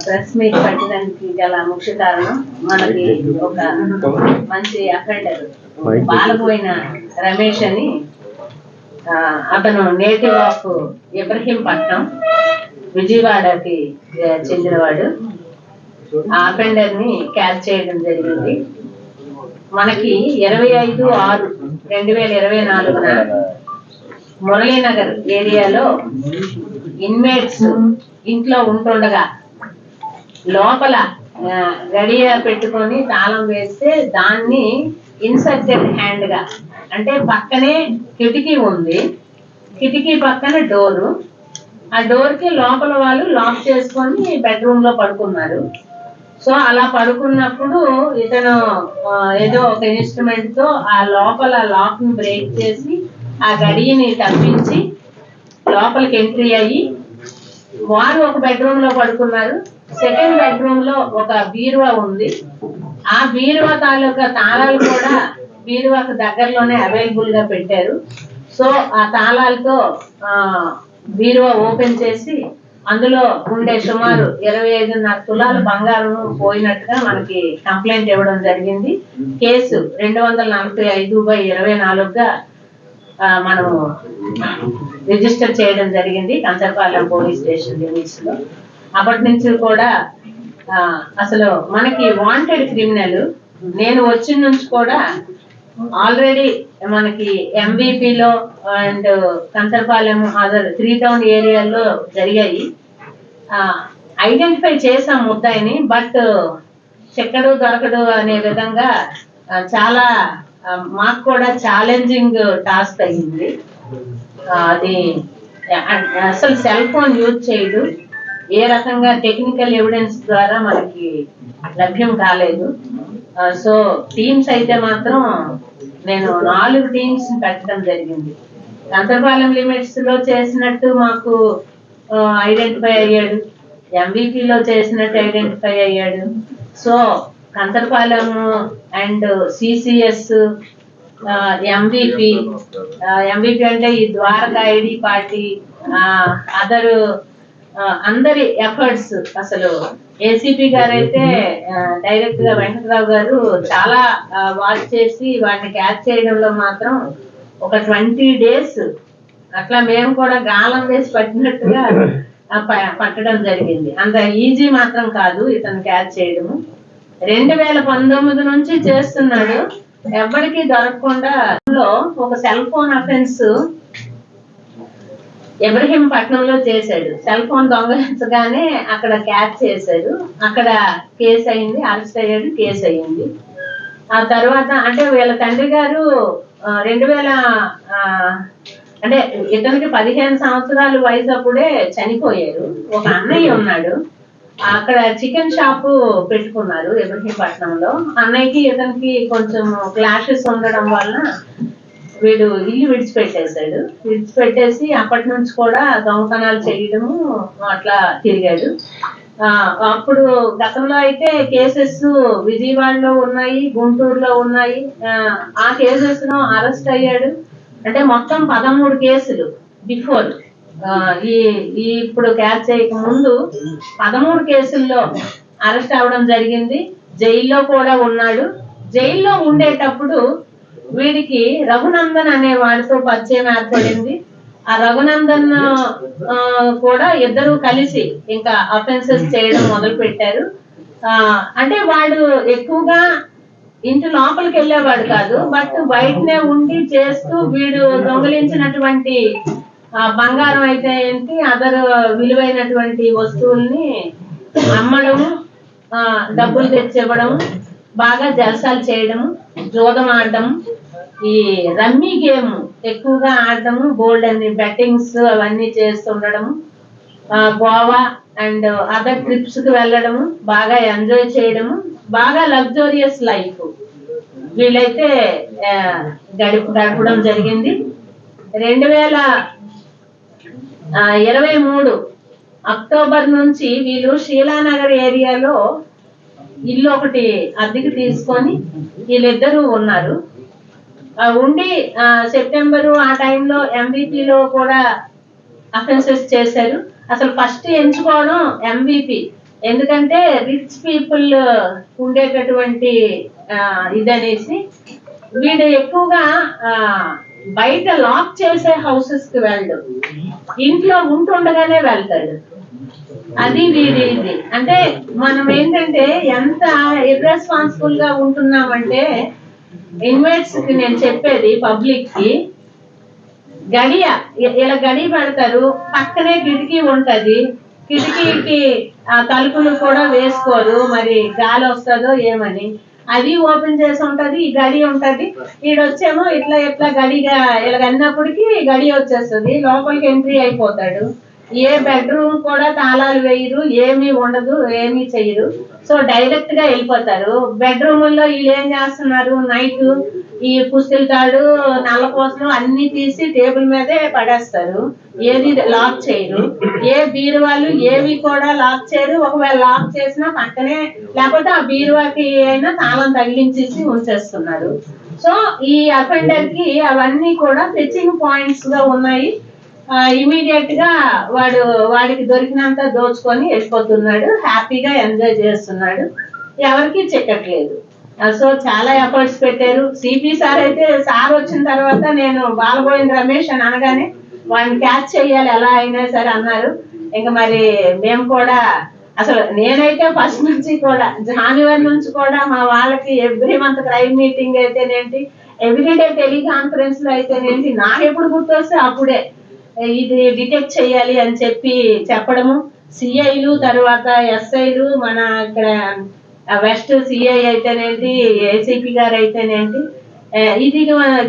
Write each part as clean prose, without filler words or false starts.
Press meet పెట్టడానికి గల ముఖ్య కారణం మనకి ఒక మంచి అఫెండర్ బాలపోయిన రమేష్ అని అతను నేటివ్ ఆఫ్ ఇబ్రహీంపట్నం విజయవాడకి చెందినవాడు. ఆ అఫెండర్ ని క్యాచ్ చేయడం జరిగింది. మనకి 25/6/2024 మురళీనగర్ ఏరియాలో ఇన్మేట్స్ ఇంట్లో ఉంటుండగా లోపల గడియ పెట్టుకొని తాళం వేస్తే దాన్ని ఇన్సర్టెడ్ హ్యాండ్ గా, అంటే పక్కనే కిటికీ ఉంది, కిటికీ పక్కన డోరు, ఆ డోర్ కి లోపల వాళ్ళు లాక్ చేసుకొని బెడ్రూమ్ లో పడుకున్నారు. సో అలా పడుకున్నప్పుడు ఇతను ఏదో ఒక ఇన్స్ట్రుమెంట్ తో ఆ లోపల లాక్ ని బ్రేక్ చేసి ఆ గడియని తప్పించి లోపలికి ఎంట్రీ అయ్యి వారు ఒక బెడ్రూమ్ లో పడుకున్నారు. సెకండ్ బెడ్రూమ్ లో ఒక బీరువా ఉంది. ఆ బీరువా తాలూకా తాళాలు కూడా బీరువాకు దగ్గరలోనే అవైలబుల్ గా పెట్టారు. సో ఆ తాళాలతో బీరువా ఓపెన్ చేసి అందులో ఉండే సుమారు 25.5 తులాల బంగారం పోయినట్టుగా మనకి కంప్లైంట్ ఇవ్వడం జరిగింది. కేసు 245/24గా మనము రిజిస్టర్ చేయడం జరిగింది కంచరపాలెం పోలీస్ స్టేషన్ లిమిట్స్ లో. అప్పటి నుంచి కూడా అసలు మనకి వాంటెడ్ క్రిమినల్ నేను వచ్చిన నుంచి కూడా ఆల్రెడీ మనకి ఎంబీపీలో అండ్ కంచరపాలెం అదర్ 3 టౌన్ ఏరియాలో జరిగాయి. ఐడెంటిఫై చేసాం ముద్దాయిని, బట్ చెక్కడు దొరకడు అనే విధంగా చాలా మాకు కూడా ఛాలెంజింగ్ టాస్క్ అయ్యింది. అది అసలు సెల్ ఫోన్ యూజ్ చేయడు, ఏ రకంగా టెక్నికల్ ఎవిడెన్స్ ద్వారా మనకి లభ్యం కాలేదు. సో టీమ్స్ అయితే మాత్రం నేను 4 టీమ్స్ పెట్టడం జరిగింది. కంచరపాలెం లిమిట్స్ లో చేసినట్టు మాకు ఐడెంటిఫై అయ్యాడు, ఎంబీపీలో చేసినట్టు ఐడెంటిఫై అయ్యాడు. So Kancharapalem and CCS MBP అంటే ఈ ద్వారకా ఐడి పార్టీ అదర్ అందరి ఎఫర్ట్స్, అసలు ఏసీపీ గారు అయితే డైరెక్ట్ గా వెంకటరావు గారు చాలా వాచ్ చేసి వాటిని క్యాచ్ చేయడంలో మాత్రం ఒక 20 days అట్లా మేము కూడా గాలం వేసి పట్టినట్టుగా పట్టడం జరిగింది. అంత ఈజీ మాత్రం కాదు ఇతను క్యాచ్ చేయడము. 2019 నుంచి చేస్తున్నాడు, ఎవరికి దొరకకుండా. ఒక సెల్ ఫోన్ అఫెన్స్ ఇబ్రహీంపట్నంలో చేశాడు. సెల్ ఫోన్ దొంగలించగానే అక్కడ క్యాచ్ చేశాడు, అక్కడ కేసు అయింది, అరెస్ట్ అయ్యాడు, కేసు అయింది. ఆ తర్వాత అంటే వీళ్ళ తండ్రి గారు 2000 అంటే ఇతనికి 15 సంవత్సరాల వయసు అప్పుడే చనిపోయారు. ఒక అన్నయ్య ఉన్నాడు, అక్కడ చికెన్ షాపు పెట్టుకున్నారు ఇబ్రహీంపట్నంలో. అన్నయ్యకి ఇతనికి కొంచెం క్లాషెస్ ఉండడం వల్ల వీడు ఇల్లు విడిచిపెట్టేసి అప్పటి నుంచి కూడా దొంగతనాలు చేయడము అట్లా తిరిగాడు. అప్పుడు గతంలో అయితే కేసెస్ విజయవాడలో ఉన్నాయి, గుంటూరులో ఉన్నాయి. ఆ కేసెస్ లో అరెస్ట్ అయ్యాడు. అంటే మొత్తం 13 కేసులు బిఫోర్ ఇప్పుడు క్యాచ్ చేయక ముందు 13 కేసుల్లో అరెస్ట్ అవ్వడం జరిగింది. జైల్లో కూడా ఉన్నాడు. జైల్లో ఉండేటప్పుడు వీడికి రఘునందన్ అనే వాడితో పరిచయం ఏర్పడింది. ఆ రఘునందన్ కూడా ఇద్దరు కలిసి ఇంకా అఫెన్సెస్ చేయడం మొదలు పెట్టారు. అంటే వాడు ఎక్కువగా ఇంటి లోపలికి వెళ్ళేవాడు కాదు, బట్ బయటనే ఉండి చేస్తూ వీడు దొంగలించినటువంటి బంగారం అయితే ఏంటి అదర్ విలువైనటువంటి వస్తువుల్ని అమ్మడం, డబ్బులు తెచ్చివ్వడం, బాగా జలసాలు చేయడం, జోదం ఆడడం, ఈ రమ్మీ గేమ్ ఎక్కువగా ఆడటము, గోల్డ్ అని బెట్టింగ్స్ అవన్నీ చేస్తుండడము, గోవా అండ్ అదర్ ట్రిప్స్ కి వెళ్ళడము, బాగా ఎంజాయ్ చేయడము, బాగా లగ్జూరియస్ లైఫ్ వీళ్ళైతే గడపడం జరిగింది. 2023 అక్టోబర్ నుంచి వీళ్ళు శీలానగర్ ఏరియాలో ఇల్లు ఒకటి అద్దెకి తీసుకొని వీళ్ళిద్దరూ ఉన్నారు. ఉండి సెప్టెంబరు ఆ టైంలో ఎంబీపీలో కూడా అఫెన్సెస్ చేశారు. అసలు ఫస్ట్ ఎంచుకోవడం MVP, ఎందుకంటే రిచ్ పీపుల్ ఉండేటటువంటి ఇదనేసి వీడు ఎక్కువగా బయట లాక్ చేసే హౌసెస్ కి వెళ్ళడు, ఇంట్లో ఉంటుండగానే వెళ్తాడు. అది వీడి ఇది. అంటే మనం ఏంటంటే ఎంత ఇర్రెస్పాన్సిబుల్ గా ఉంటున్నామంటే, ఇన్వైట్స్ కి నేను చెప్పేది పబ్లిక్ కి, గడియ ఇలా గడి పెడతారు, పక్కనే కిటికీ ఉంటది, కిటికీకి ఆ తలుపులు కూడా వేసుకోరు, మరి గాలి వస్తుందో ఏమని, అది ఓపెన్ చేసి ఉంటది, ఈ గడి ఉంటది. ఈడొచ్చేమో ఇట్లా ఇట్లా గడిగా ఇలా అన్నప్పటికీ గడి వచ్చేస్తుంది, లోపలికి ఎంట్రీ అయిపోతాడు. ఏ బెడ్రూమ్ కూడా తాళాలు వేయరు, ఏమీ ఉండదు, ఏమీ చెయ్యరు. సో డైరెక్ట్ గా వెళ్ళిపోతారు. బెడ్రూముల్లో వీళ్ళు ఏం చేస్తున్నారు, నైట్ ఈ పుస్తల తాడు, నల్లపోసలు అన్ని తీసి టేబుల్ మీదే పడేస్తారు, ఏది లాక్ చేయరు. ఏ బీరువాళ్ళు ఏవి కూడా లాక్ చేయరు. ఒకవేళ లాక్ చేసినా పక్కనే, లేకపోతే ఆ బీరువాకి అయినా తాళం తగిలించేసి ఉంచేస్తున్నారు. సో ఈ అఫెండర్ కి అవన్నీ కూడా టచింగ్ పాయింట్స్ గా ఉన్నాయి. ఇమీడియట్ గా వాడికి దొరికినంత దోచుకొని వెళ్ళిపోతున్నాడు, హ్యాపీగా ఎంజాయ్ చేస్తున్నాడు, ఎవరికి చెక్కట్లేదు. సో చాలా ఎఫర్ట్స్ పెట్టారు. సిపి సార్ అయితే, సార్ వచ్చిన తర్వాత నేను బాలబోయిన రమేష్ అని అనగానే వాడిని క్యాచ్ చేయాలి ఎలా అయినా సరే అన్నారు. ఇంకా మరి మేము కూడా, అసలు నేనైతే ఫస్ట్ నుంచి కూడా జనవరి నుంచి కూడా మా వాళ్ళకి ఎవ్రీ మంత్ క్రైమ్ మీటింగ్ అయితేనేంటి, ఎవ్రీడే టెలికాన్ఫరెన్స్ లో అయితేనేంటి, నాకు ఎప్పుడు గుర్తొస్తే అప్పుడే ఇది డిటెక్ట్ చేయాలి అని చెప్పి చెప్పడము. సిఐలు, తర్వాత ఎస్ఐలు, మన ఇక్కడ వెస్ట్ సిఐ అయితేనేంటి, ఏసీపీ గారు అయితేనేంటి, ఇది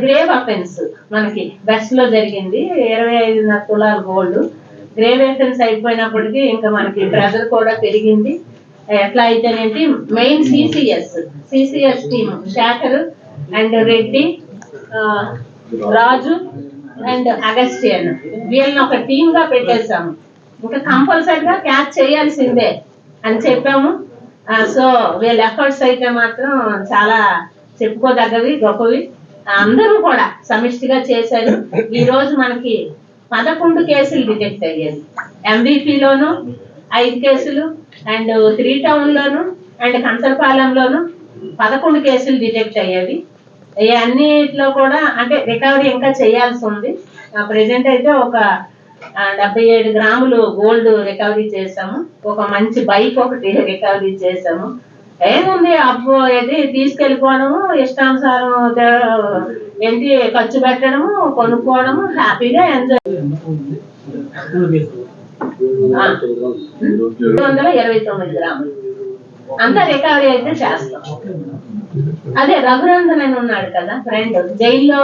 గ్రేవ్ అఫెన్స్ మనకి వెస్ట్ లో జరిగింది. 25.5 తులాల గోల్డ్ గ్రేవ్ అఫెన్స్ అయిపోయినప్పటికీ ఇంకా మనకి ప్రెజర్ కూడా పెరిగింది. ఎట్లా అయితేనేంటి, main CCS team Shekar and Reddy, Raju and Augustine, వీళ్ళని ఒక టీమ్ గా పెట్టేశాము. ఇంకా కంపల్సరిగా క్యాచ్ చేయాల్సిందే అని చెప్పాము. సో వీళ్ళ ఎఫర్ట్స్ అయితే మాత్రం చాలా చెప్పుకోదగ్గవి, గొప్పవి. అందరూ కూడా సమిష్టిగా చేశారు. ఈ రోజు మనకి 11 కేసులు డిటెక్ట్ అయ్యాయి. MVP లోను 5 కేసులు, అండ్ 3 టౌన్ లోను అండ్ కంచరపాలెంలోను 11 కేసులు డిటెక్ట్ అయ్యేవి. అన్నిట్లో కూడా అంటే రికవరీ ఇంకా చేయాల్సి ఉంది. ప్రెసెంట్ అయితే ఒక 77 గ్రాములు గోల్డ్ రికవరీ చేసాము. ఒక మంచి బైక్ ఒకటి రికవరీ చేసాము. ఏముంది, అప్పు ఏది తీసుకెళ్ళిపోవడము, ఇష్టానుసారం ఏంటి ఖర్చు పెట్టడము, కొనుక్కోవడము, హ్యాపీగా ఎంజాయ్. 229 గ్రాములు అంతా రికవరీ అయితే చేస్తాం. అదే రఘునందన్ అని ఉన్నాడు కదా ఫ్రెండ్, జైల్లో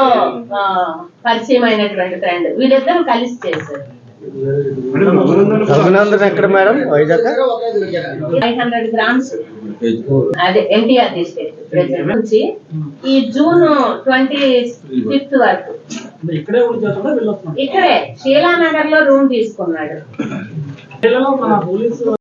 పరిచయం అయినటువంటి ఫ్రెండ్, వీళ్ళిద్దరూ కలిసి చేశారు. ఎక్కడ మేడం? 500 గ్రామ్స్. అదే ఎన్టీఆర్ డిస్ట్రిక్ట్ నుంచి ఈ జూన్ 25 వరకు ఇక్కడే శీలానగర్ లో రూమ్ తీసుకున్నాడు.